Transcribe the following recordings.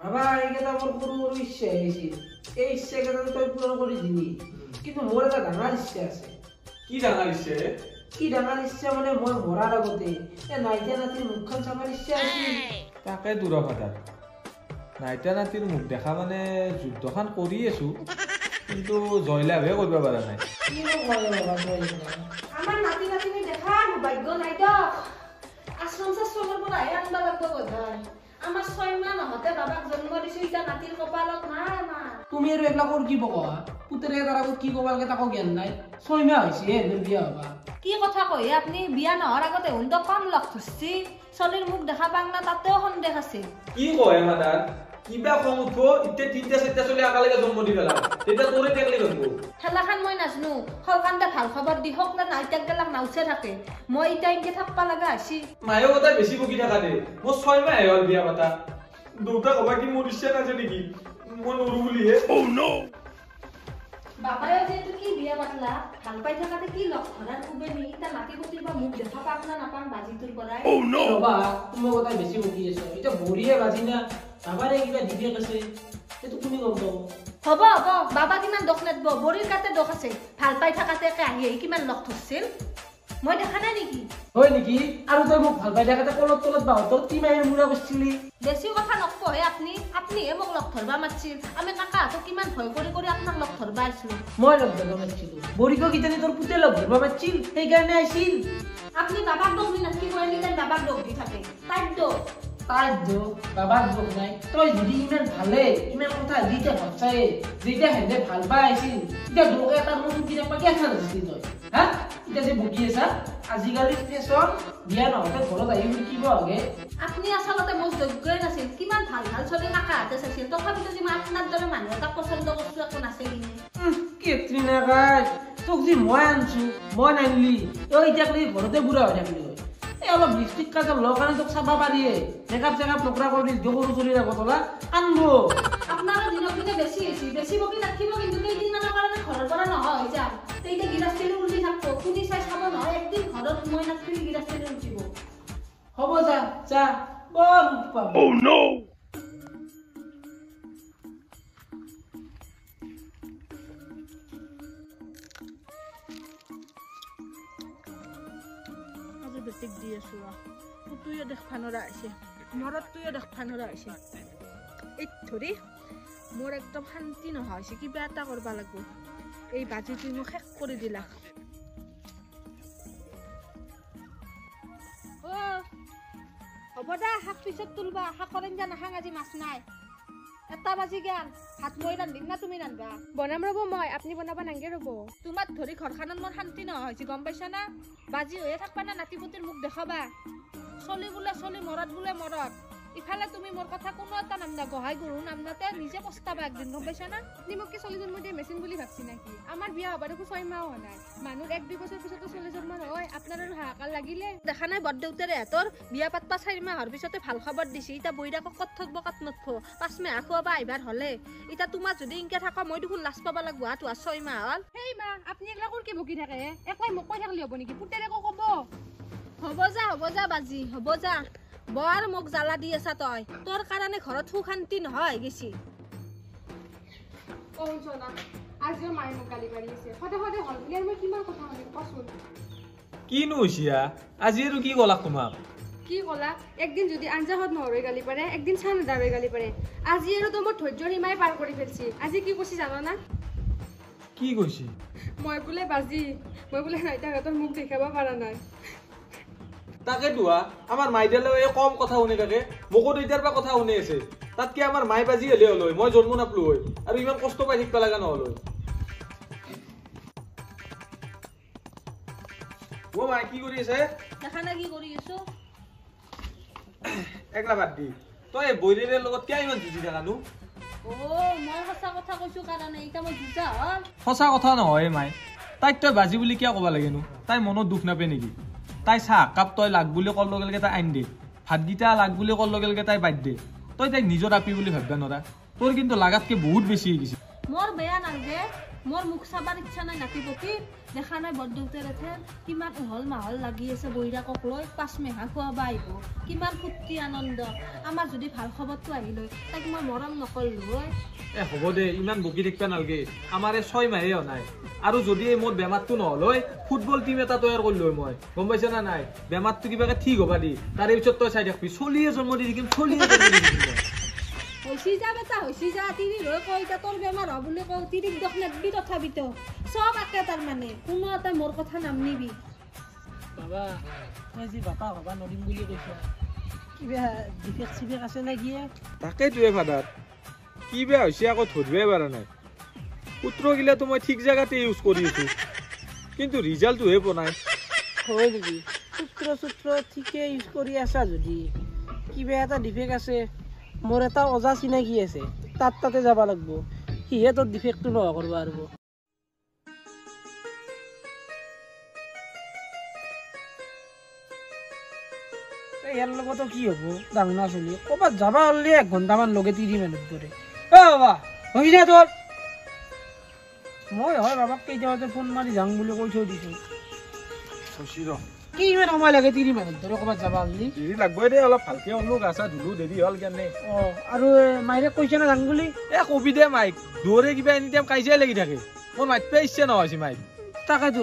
বাবা এইকেইটা মোৰ সৰু সৰু ইচ্ছা আহিছিল, এই ইচ্ছাকেইটা তই পূৰণ কৰি দিলি, কিন্তু মোৰ এটা ডাঙৰ ইচ্ছা আছে। কি ডাঙৰ ইচ্ছা? কি ডাঙৰ ইচ্ছা মানে মই মৰাৰ আগতে এই নাইটা নাতিৰ মুখখন চাবৰ ইচ্ছা আছিল। তাকে দূৰভাষাত নাইটা নাতিৰ মুখ দেখা মানে যুদ্ধখন কৰি আছো, কিন্তু জয়লাভহে কৰিব পৰা নাই। আমাৰ নাতি নাতিনি দেখাৰ ভাগ্য নাই তো। আশ্ৰম চাশ্ৰমেৰ পৰা আনবা লাগব বোধহয়। আমার 6 মাহ নহতে বাবাক জন্ম দিছো, ইটা নাতির কপালত নাই আমার। তুমি আৰু এইবিলাক কৰি কি বকোৱা? পুতেৰে তাৰ আগত কি ক'ব লাগে তাকো জ্ঞান নাই। 6 মাহ হৈছে এদিন বিয়া হবা। কি কথা কয় আপনি? বিয়া নহৰ আগতে হুন তো কম লগ ধরছি, চলির মুখ দেখা পাংনা তাতেও সন্দেহ আছে। কি কয় মাদার? কিবা খং উঠব, ইতে 3টা 4টা চলি একেলগে জন্ম দি পেলা, তেতিয়া তোৰে টেকলি কৰিব। খেলাখান মই নাজনো, সলকান্তে ভাল খবৰ দি হকলে নাইটাক গেলাক নাউচে থাকে। মই ইটা ইনকে থাকবা লাগা আছি। মায়েও কথা বেছি বকি থাকা দে। মোৰ 6 মাহ হ'ল বিয়া পাতা। দুটা কবা কি মোৰ ইচ্ছা নাছে নেকি? মই নৰো বুলিহে। বাবায়ো যেহেতু কি বিয়া পাতলা, ভাল পাই থাকাতে কি লগ ধরার কুবেনি, ইটা নাতি পুতির বা মুখ দেখা পাক না নাপাং বাজিটোর পৰাই। ৰবা, তুমি কথা বেছি বকি আছো। এতিয়া বৰিয়ে বাজি না বাবাৰে কিবা দিদিয়ে কৈছে, সেইটো তুমি গম পাব। হব হব, বাবা কিমান দোষ নেদব, বৰিৰ কাতে দোষ আছে। ভাল পাই থাকাতে একে আহি আহি কিমান লগ ধরছিল, মই দেখা নাই নেকি? হয় নেকি? আৰু তই মোক ভাল পাই থাকাতে কলত তলত বাহঁতৰ তিমাইৰ মূৰা কৰিছিলি। বেছি কথা নকহে আপনি, আপনিহে মোক লগ ধৰবা মাতছিল। আমি কাকাহঁতক কিমান ভয় কৰি কৰি আপোনাক লগ ধৰবা আইছিলো। মই লগ ধৰিব মাতিছিলো, বৰিকো কিজানি তোৰ পুতে লগ ধৰিব মাতিছিল, সেইকাৰণে আহিছিল। আপনি বাবাক দোষ দি নাথাকিব, এনিটাইম বাবাক দোষ দি থাকে। তাইৰ দোষ। তাই দোষ, বাবাৰ দোষ নাই। তই যদি ইমান ভালে ইমান কথা যেতিয়া ভাবছায়ে, যেতিয়া হেঁতে ভাল পাই আহিছিল, তেতিয়া দোষ এটা মোৰ কি নাপা কি আশা নাছিলি তই? হা? এতিয়া যে বকি আছা, আজিকালি ফেশ্বন বিয়া নহওঁতে ঘৰত আহি শিকিব আগে। আপনি আচলতে মোক যোগ্যই নাছিল, কিমান ভাল ভাল চলি কাকাহঁতে চাইছিল, তথাপিতো যে মই আপোনাৰ দৰে মানুহ এটা পচন্দ কৰিছো একো নাছিল। কেটৰিনা কাই, তোক যি মই আনছো, মই নানিলি, তই এতিয়া ঘৰতে বুঢ়া হৈ থাকিলি হয়। এই অলপ লিপষ্টিক কাজল লওঁ কাৰণে তোক চাবা পাৰিয়ে, মেকআপ চেকআপ নকৰা কৰি সৰু চলিৰ আগত ওলা কান্দব। আপনাৰা দিনক দিনে বেশি হয়েছি, বেশি বকি নাথিব, কিন্তু কেইদিনমানৰ কাৰণে ঘৰৰ পৰা নহয় যাম। তেইতে গিলাচটেলি উল্টি থাকবো, শুনি চাই চাব নহয়, একদিন ঘৰত মই নাথিলি গিলাচটেলি উল্টিব। হ'ব যা যা, বৰ উৎপাত। Oh no! আজি বেটিক দি আছো ৰ, তুইও দেখবা নৰা হৈছে, মৰত তুইও দেখবা নৰা হৈছে। এই ধৰি মোৰ একদম শান্তি নোহোৱা হৈছে, কিবা এটা কৰবা লাগব। এই বাজিটো মোক শেষ কৰি দিলা। হ'ব দা, শাক পিছত তুলবা, শাকৰ আঞ্জা নাখাং, আজি মাছ নাই। 1টা বাজি গেল, ভাত মই ৰান্ধিম না তুমি ৰান্ধবা? বনাম ৰ'ব মই, আপুনি বনাব নাংগে ৰ'ব। তোমাক ধৰি ঘৰখনত মোৰ শান্তি নোহোৱা হৈছে, গম পাইছা না? বাজি হৈয়ে থাকবা না, নাতিপুতিৰ মুখ দেখাবা। চলি বোলে চলি, মৰত বোলে মৰত। ইফালে তুমি মোৰ কথা কোনো এটা নাম না, গহাই গৰু নাম নাতে নিজে পস্তাবা একদিন, গম পাইছা না? আপুনি মোক কি চলি জন্ম দিয়ে মেচিন বুলি ভাবছি নাকি? আমাৰ বিয়া হবা দেখো 6 মাহ হোৱা নাই, মানুহৰ 1-2 বছৰ পিছতো চলি জন্ম নহয়। আপোনাৰ আৰু হাহাকাৰ লাগিলে। দেখা নাই বৰদেউতাৰে হাতৰ বিয়া পাতবা 4 মাহৰ পিছতে ভাল খবৰ দিছে। ইটা বৈৰাকক ক'ত থকব ক'ত নথব, 5 মাহ খুৱাবা আহিবাৰ হলে। ইটা তোমাৰ যদি ইনকে থাকা, মই দেখোন লাজ পাবা লাগব। হাত 6 মাহ হ'ল। সেই মা, আপুনি একলা কোৰকে বকি থাকে? একলাই মোক কৈ থাকলি হ'ব নেকি? পুতেৰেকো ক'ব। হ'ব যা বাজি, হ'ব যা। বৰ মোক জ্বালা দি আছা তই, তোৰ কাৰণে ঘৰত সুখ শান্তি নহয় গেছি। চনা আজিও মায়ে মোক গালি পাৰি আছে, সদায় সদায় হল বুলি মই কিমান কথা শুনিম কচোন? কিনো হৈছিয়া আজি আৰু কি ক'লাক তোমাক? কি ক'লা? একদিন যদি আঞ্জাহত নহৰে গালি পাৰে, একদিন চাহ নেদাৰে গালি পাৰে। আজি আৰু তো মোৰ ধৈৰ্যৰ সীমাই পাৰ কৰি ফেলছি। আজি কি কৈছি জানা না? কি কৈছি? মই বোলে বাজি, মই বোলে নাইতাহঁতৰ মুখ দেখাব পৰা নাই। তাকে দুয়া আমাৰ মাইদেলেও এই কম কথা শুনি থাকে, মোকো এতিয়াৰ পৰা কথা শুনি আছে। তাতকে আমাৰ মাই বাজি হলে হ'ল হয়, মই জন্ম নাপলো হয় আৰু ইমান কষ্ট পাই থাকিব লগা নহ'ল হয়। ও মাই কি কৰি আছে? দেখা নাই কি কৰি আছো? একলা বাদ দি, তই বৈৰীৰ লগত কিয় ইমান যুঁজি থাকানো? মই সঁচা কথা কৈছো কাৰণে এতিয়া মই বুজা হ'ল। সঁচা কথা নহয় মাই, তাইক তই বাজি বুলি কিয় ক'ব লাগেনো? তাই মনত দুখ নাপায় নেকি? তাই চাহ কাপ তই লাগ বুলি ক'ৰ লগে লগে তাই আইন দে, ভাতকেইটা লাগ বুলি ক'ৰ লগে লগে তাই বাদ দে। তই তাইক নিজৰ আপি বুলি ভাবিবা নৰা, তোৰ কিন্তু লাগাতকে বহুত বেছি হৈ গৈছে। মোৰ বেয়া নালাগে মোৰ মুখ চাবাৰ ইচ্ছা নাই নাতিপতি দেখা নাই বৰদেউতাৰ এথেন কিমান উহল মাহল লাগি আছে বৈৰাকক লৈ 5 মেঘা খুৱাব আহিব কিমান ফূৰ্তি আনন্দ আমাৰ যদি ভাল খবৰটো আহিল তাক মই মৰম নকৰিলো হয় এ হ'ব দে ইমান বকি থাকিব নালাগে আমাৰ 6 মাহে নাই আৰু যদি এই মোৰ বেমাৰটো নহল হয় ফুটবল টিম এটা তৈয়াৰ কৰিলো মই গম পাইছা না নাই বেমাৰটো কিবাকে ঠিক হবা দি তাৰে পিছত তই চাই থাকবি চলিয়ে জন্ম দি দিম চলিয়ে জন্ম দি দিম হৈছি যা বেটা হৈছি যা তিৰি লৈ কই এটা তোৰ বেমাৰ হ বুলি কও তিৰিক দখ নেদবি তথাপিতো সব আকে তাৰ মানে কোনো এটা মোৰ কথা নাম নিবি বাবা মই যি বাপা হবা নৰিম বুলি কৈছা কিবা ডিফেক্ট চিফেক্ট আছে নে কি তাকেইটোৱে ফাদাৰ কি বেয়া হৈছে আকৌ ধৰিবই পৰা নাই পুত্ৰগিলাটো মই ঠিক জেগাতে ইউজ কৰি আছো কিন্তু ৰিজাল্টটোহে পোৱা নাই হয় নেকি সূত্ৰ ঠিকে ইউজ কৰি আছা যদি কিবা এটা ডিফেক্ট আছে মোৰ এটা অজা চিনাকি আছে তাতে যাব লাগিব সিহে তোৰ ডিফেক্টটো নোহোৱা কৰিব পাৰিব ইয়াৰ লগতো কি হ'ব ডাঙনা চলি ক'ৰবাত যাবা হ'লে 1 ঘণ্টামান লগে 30 মিনিট ধৰে বাবা হৈ যায় তোৰ মই হয় বাবাক কেইটামাতে ফোন মাৰি যাওঁ বুলি কৈ থৈ দিছোঁ কি ইমান সময় লাগে 30 মিনিট ধৰে ক'ৰবাত যাবা হ'লে দেৰি লাগবই দে অলপ ভালকে হ'লো গা চা ধুলো দেৰি হ'ল কেনে আৰু মাইৰে কৈছে না যাওঁ বুলি কবি দে মাইক দৌৰে কিবা এনি টাইম কাজিয়াই লাগি থাকে মোৰ মাতিব ইচ্ছা নহয় মাইক তাকেতো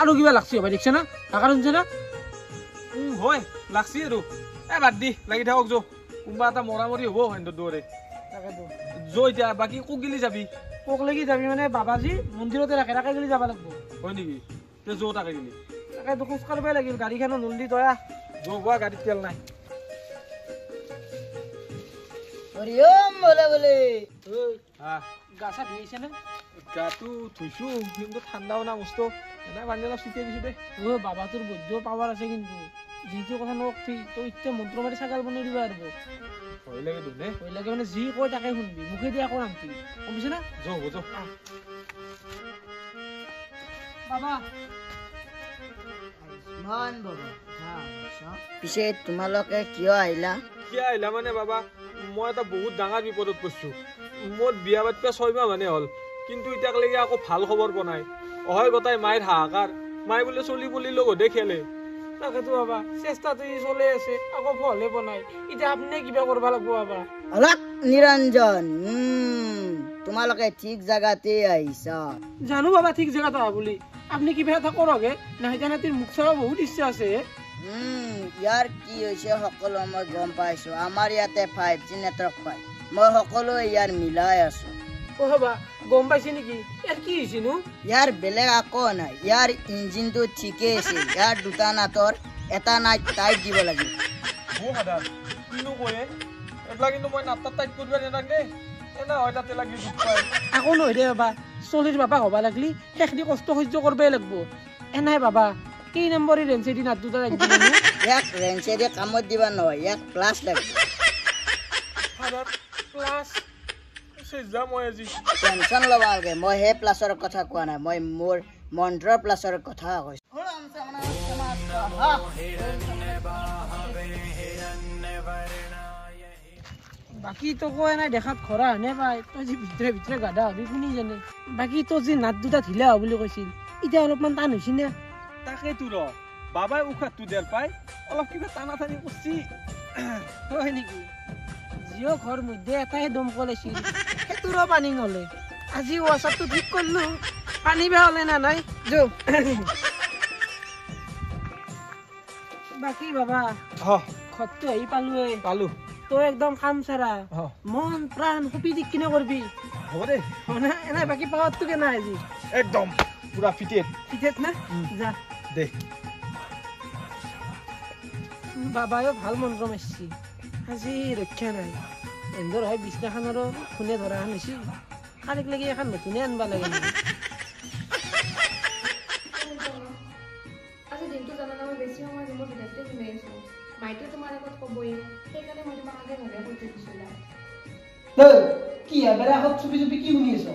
আৰু কিবা লাগছি হ'ব দেখিছে না কাকাৰ শুনছে না হয় লাগছি আৰু বাদ দি লাগি থাকক যো কোনোবা এটা মৰামৰি হ'ব সিহঁতৰ দৌৰে তাকেতো যো এতিয়া বাকী কোক গিলি যাবি কোক লাগি যাবি মানে বাবাজী মন্দিৰতে ৰাখে তাকে গেলি যাব লাগিব হয় নেকি তে যো তাকে গিলি তাকেতো খোজ কাঢ়িবই লাগিল গাড়ীখনো নলদি তয়া যো গোৱা গাড়ীত তেল নাই গা চা ধুইছে নে গাটো ধুইছো কিন্তু ঠাণ্ডাও না মস্ত এনে পানী অলপ চিটিয়াই দিছো দে বাবা তোৰ বৈদ্য পাৱাৰ আছে কিন্তু যিটো কথা নকবি তই এতিয়া মন্ত্ৰ মাৰি ছাগাল বনাই দিব পাৰিব ভয় লাগে দুনে ভয় লাগে মানে যি কয় তাকে শুনবি মুখে দি একো নামতি গম না যো হ'ব যো বাবা পিছে তোমালোকে কিয় আহিলা মানে বাবা মই এটা বহুত ডাঙৰ বিপদত পৰিছো মোৰ বিয়া পাতিবা 6 মাহ মানে হ'ল কিন্তু এতিয়ালৈকে আকৌ ভাল খবৰ পোৱা নাই অহয় গতাই মায়েৰ হাহাকাৰ মায়ে বোলে চলি পলি লগতে খেলে তাকেতো বাবা চেষ্টাটো চলে আছে আকৌ ফলে বনাই এতিয়া আপুনি কিবা কৰিব লাগিব বাবা অলক নিৰঞ্জন তোমালোকে ঠিক জায়গাতে আহিছা জানো বাবা ঠিক জায়গাতে আহা বুলি আপনি কিবা এটা কৰকে নাহিতা নাতিৰ মুখ চাব বহুত ইচ্ছা আছে ইয়াৰ কি হৈছে সকলো মই গম পাইছো আমাৰ ইয়াতে 5G নেটৱৰ্ক পায় মই সকলো ইয়াৰ মিলাই আছো ও বাবা গম পাইছে নেকি ইয়াৰ কি হৈছিনো ইয়াৰ বেলেগ আকো নাই ইয়াৰ ইঞ্জিনটো ঠিকে আছে ইয়াৰ দুটা নাটৰ এটা নাট টাইট দিব লাগিব ও হাদাৰ কিনো কয়ে এবলা কিন্তু মই নাটটা টাইট কৰিবা নালাগে এনা হয় তাতে লাগি দুখ পায় আকৌ নহয় দে বাবা চলিৰ বাবা হবা লাগলি সেইখিনি কষ্ট সহ্য কৰিবই লাগিব এনাই বাবা কি নম্বৰ ৰেঞ্চেদি নাট দুটা ৰাখি দিবি এক ৰেঞ্চেদি কামত দিবা নহয় এক প্লাছ লাগিব হাদাৰ প্লাছ সেজা মই আজি টেনশন লবা লাগে মই হে প্লাছৰ কথা কোৱা নাই মই মোৰ মন্ত্ৰৰ প্লাছৰ কথা কৈছো বাকি তো কয় নাই দেখাত খৰা হনে পাই তই যি ভিতৰে ভিতৰে গাধা হবি কোনি জানে বাকি তোৰ যি নাট দুটা ঢিলা হ'ব বুলি কৈছিল এতিয়া অলপমান টান হৈছে নে তাকে তোৰ বাবাই উশাহটো দেৰ পাই অলপ কিবা টানা টানি কৰছি হয় নেকি জিঅ ঘৰ মধ্যে এটাই দমকল আছিল সেইটোৰো পানী নলে আজি ৱাছাৰটো ঠিক কৰিলো পানী বেয়া হলে না নাই যো বাকি বাবা ঘৰটো আহি পালোৱে পালো তই একদম কাম চাৰা মন প্ৰাণ সুপি দি কিনে কৰবি হ'ব দে এনাই বাকি পাৱাৰটো কেনা আজি একদম পুৰা ফিটেড ফিটেড না যা দে বাবায়ো ভাল মন্ত্ৰ মাৰিছি আজি ৰক্ষা নাই এন্দৰ হয় বিছনাখনৰো খুনে ধৰা আনিছি কালিক লাগি এখন নতুনে আনবা লাগে আজি দিনটো জানা মই বেছি সময় ৰুমত ভিতৰতে ঘূৰি আছো মাইটো তোমাৰ আগত ক'বই সেইকাৰণে মই তোমাক আগে ভাগে কৈ থৈ দিছিলা কি এবাৰে আগত চুপি চুপি কি শুনি আছ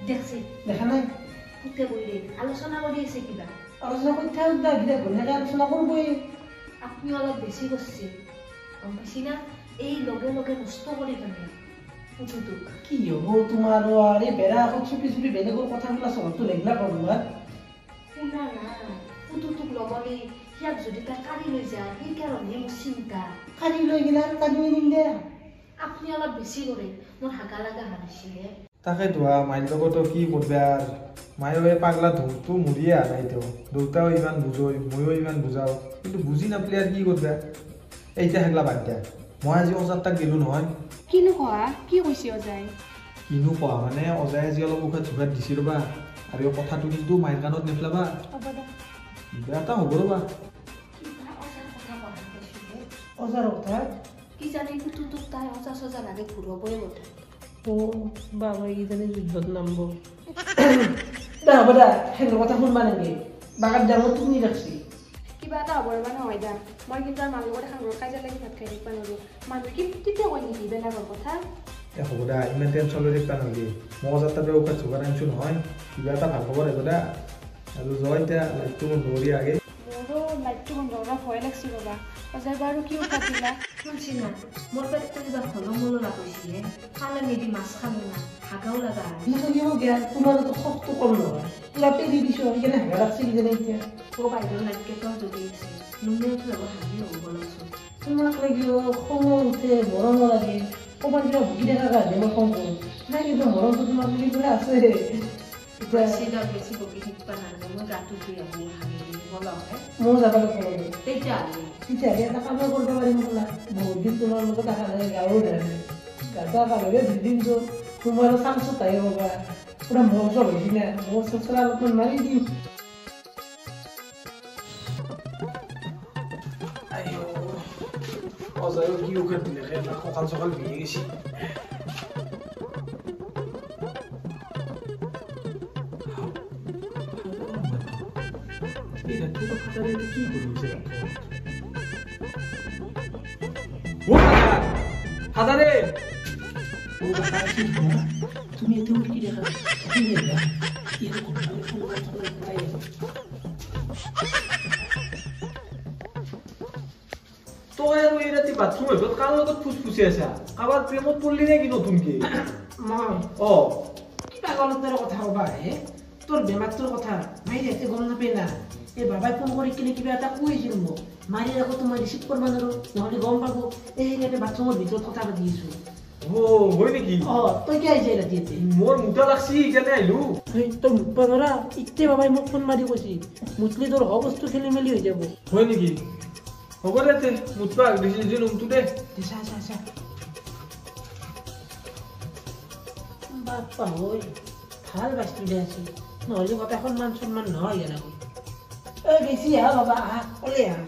দেখছি দেখা নাই কুতে বইলে আলোচনা কৰি আছে কিবা আলোচনা কৰি থাক দা গিলা ঘূৰি আলোচনা কৰবই আপনি অলপ বেছি কৰছে গম পাইছি না এই লগে লগে নষ্ট কৰি পেলাই পুতুটোক কি হ'ব তোমাৰ আৰে বেৰা আকৌ চুপি চুপি বেলেগৰ কথাবিলাক চবতো লেগলা কৰোঁ শুনা না পুতুটোক লগলি ইয়াক যদি তাই কাঢ়ি লৈ যায় সেইকাৰণে মোৰ চিন্তা কাঢ়ি লৈ গেলা কাঢ়ি নিম দে আপুনি অলপ বেছি কৰে মোৰ হাগা লাগা হাৰিছিলে তাকে ধোৱা মাইৰ লগতো কি কৰিবা আর মায়েও এই পাগলা ধূপটো মরিয়ে আনাই তো দেউতাও ইমান বুঝোই ময়ো ইমান বুঝাও কিন্তু বুঝি নাপলে আর কি করবা এইটা হেগলা বাদ দিয়া মই আজি অজাত গেলো নহয় কিনো কোৱা কি কৈছে অজাই কিনো কোৱা মানে অজাই আজি অলপ মুখত ঝুকাত দিছি ৰবা আৰু এই কথাটো কিন্তু মাইৰ কাণত নেফলাবা কিবা এটা হ'ব ৰবা অজাৰ কথা কি জানি পুতুটোক তাই অজা চজা লাগে ঘূৰাবই কথা ও বাবা ইজানে যুদ্ধত নামব দা হ'ব দা সেনেকুৱা কথা শুনবা নেকি বাগাত ডাঙৰ তুমি ৰাখছি কিবা এটা হ'ব ৰ'বা নহয় দা মই কিন্তু আৰু মানুহৰ এখন ঘৰত কাজিয়া লাগি ভাত খাই থাকিব নোৱাৰোঁ মানুহে কি তেতিয়া কয় নেকি বেলেগৰ কথা এ হ'ব দা ইমান টেনশ্যন লৈ থাকিবা নালাগে মই অজাত তাতে উশাহ ঝুকাত আনিছোঁ নহয় কিবা এটা ভাল খবৰ আহিব দা আৰু জয় এতিয়া লাইটটো নৰি আগে মোৰো লাইটটো বন্ধ কৰা ভয় লাগছি ৰ'বা অজাই বাৰু কি উঠাত দিলা শুনছি না মোৰ পেটটো কিবা খলমলো লাগিছিলে খালে নিদি মাছ খালো না হাগাও লগা নিচলিও গেল তোমাৰ তো খপটো কম নহয় পুৰা পেৰি দিছো সেইকাৰণে হাগা লাগছি কিজানি এতিয়া ও বাইদেউ লাগে তোৰ যদি আছে নুনে তো লগত হাগি হ'ব লাগছো তোমাক লাগিব খং উঠে মৰম লাগে ক'ৰবাত কিবা ভুগি দেখা কাৰণে মই খং কৰোঁ নাই কিন্তু মৰমটো তোমাৰ বুলি পেলাই আছে চিধা বেছি বকি থাকিব নালাগে মই গাটো ধুই আহোঁ হাগি দিম বলক ময়ো যাব লাগিব তেতিয়াহ'লে তেতিয়াহ'লে এটা কাম কৰিব পাৰিম বোলা বহুত দিন তোমাৰ লগত দেখা নাই গাঁৱো নাই গাঁৱৰ কালৰে দুদিনটো তোমাৰ চান্সত আহিব পাৰা পুৰা মজা হৈছি না মোৰ চচৰা অলপমান মাৰি দিম অজায়ো কি উখেত দিলে কঁকাল চকাল ভিজি গেছি কি কৰিছে ফাদাৰে তুমি এতে উঠি দেখা তই আৰু এই ৰাতি বাথৰুম এবাৰ কাৰ লগত ফুচফুচি আছা কাৰোবাৰ প্ৰেমত পৰলি নে কি নতুনকে মই কিবা গলতৰ কথা ক'বা হে তোৰ বেমাৰটোৰ কথা মাইৰে এতে গম নাপাই না এই বাবাই ফোন কৰি কিনে কিবা এটা কৈছিল মোক মাৰি আকৌ তোমাৰ ৰিচিভ কৰিব নোৱাৰো নহ'লে গম পাব এই সেইকাৰণে বাথৰুমৰ ভিতৰত কথা পাতি আছো হয় নেকি তই কি আহিছে ৰাতি এতে মোৰ মোটা লাগছি সেইকাৰণে আহিলো তই মুখবা ধৰা ইতে বাবাই মোক ফোন মাৰি কৈছি মুঠলি তোৰ হ বস্তু খেলি মেলি হৈ যাব হয় নেকি হ'ব দে তে মুঠবা ডিচিজন ৰুমটো দে চা চা চা বাপ্পা হৈ ভাল বস্তু দে আছে নহ'লে কথা সন্মান নহয় এনেকৈ গেছি আহা বাবা আহা ক'লে আহা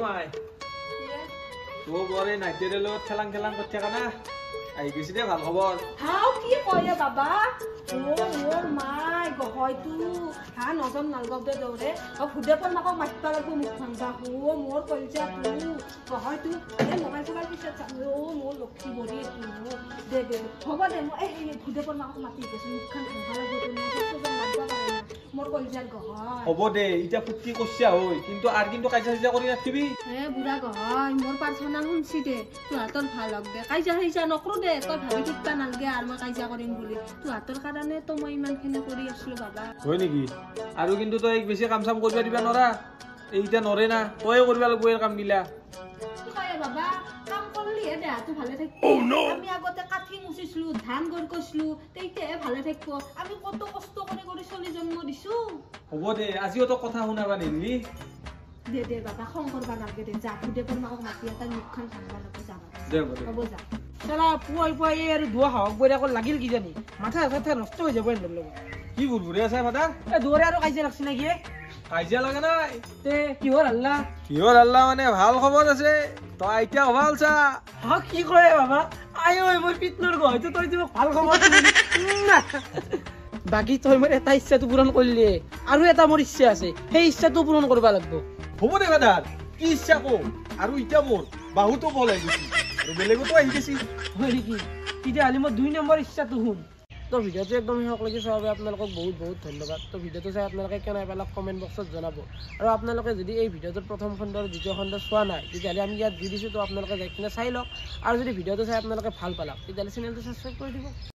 মাই তো বৰে নাইটেৰে লগত খেলাং কৰি থাকা না আহি গৈছি দে ভাল খবৰ হাও কি কয় বাবা মোৰ মাই গহয়তো হা নজন নালগক দে দৌৰে ভুদেপৰ মাকক মাতিব লাগিব মুখ ভাঙবা মোৰ কলজা গহয়তো মোবাইল চবাইল পিছত যাম মোৰ লক্ষী বৰি দে দে হ'ব দে মই এই ভুদেপৰ মাকক মাতি দিছোঁ মুখখন ভাঙবা লাগিব মোৰ কলজাৰ গহয় হ'ব দে এতিয়া ফুটকি কইছা হয় কিন্তু আৰ কিন্তু কাইজা কৰি ৰাখিবি বুঢ়া গহয় মোৰ পাৰ্চনাল শুনছি দে তোহাঁতৰ ভাল হওক দে কাইজা নকৰো দে তই ভাবি থাকিবা নালগে আৰু মই কাইজা কৰিম বুলি তোহাঁতৰ কাৰণে তো মই ইমানখিনি কৰি আছিলো বাবা হয় নেকি আৰু কিন্তু তই বেছি কাম চাম কৰিব দিবা নৰা এইটা নৰে না তয়ে কৰিব লাগিব এই কামগিলা কি কয় বাবা কাম কৰিলেহে দেহাটো ভালে থাকিব আমি আগতে কাঠি মুচিছিলো ধান গড় কৈছিলো তেতিয়াহে ভালে থাকিব আমি কত কষ্ট কৰি চলি জন্ম দিছো হ'ব দে আজিও তো কথা শুনাবা নিলি দে বাবা খং কৰবা নালগে দে যা ভুদেপৰ মাকক মাতি এটা মুখখন ভাঙবা লাগিব যা দে হ'ব যা চালা পুৱাই এই আৰু ধোৱা হাওক বৈ আকৌ লাগিল কিজানি মাথা চাথা নষ্ট হৈ যাব এনে লগত কি বুৰবুৰে আছে ফাদাৰ দৌৰে আৰু কাজিয়া লাগছি নেকি কাজিয়া লাগে নাই তে কিহৰ হাল্লা কিহৰ আল্লাহ মানে ভাল খবৰ আছে তই এতিয়া ভাল চা কি কয় বাবা আই ঐ মই পিতনৰ গহয়তো তই মোক ভাল খবৰ বাকী তই মোৰ এটা ইচ্ছাটো পূৰণ কৰিলি আৰু এটা মোৰ ইচ্ছা আছে সেই ইচ্ছাটো পূৰণ কৰিব লাগিব হ'ব দে ফাদাৰ কি ইচ্ছা কো আৰু এতিয়া মোৰ বাহুতো বল আহি গৈছি আৰু বেলেগতো আহি গৈছি হয় নেকি তেতিয়াহ'লে মই 2 নম্বৰ ইচ্ছাটো শুন তো ভিডিঅ'টো একদম শেষলৈকে চোৱাৰ বাবে আপোনালোকক বহুত বহুত ধন্যবাদ। তো ভিডিঅ'টো চাই আপোনালোকে কেনে পালে কমেণ্ট বক্সত জনাব। আৰু আপোনালোকে যদি এই ভিডিঅ'টোৰ প্ৰথম খণ্ড আৰু দ্বিতীয় খণ্ড চোৱা নাই তেতিয়াহ'লে আমি ইয়াত দি দিছোঁ, তো আপোনালোকে যাই কিনে চাই লওক। আৰু যদি ভিডিঅ'টো চাই আপোনালোকে ভাল পালাক তেতিয়াহ'লে চেনেলটো ছাবস্ক্ৰাইব কৰি দিব।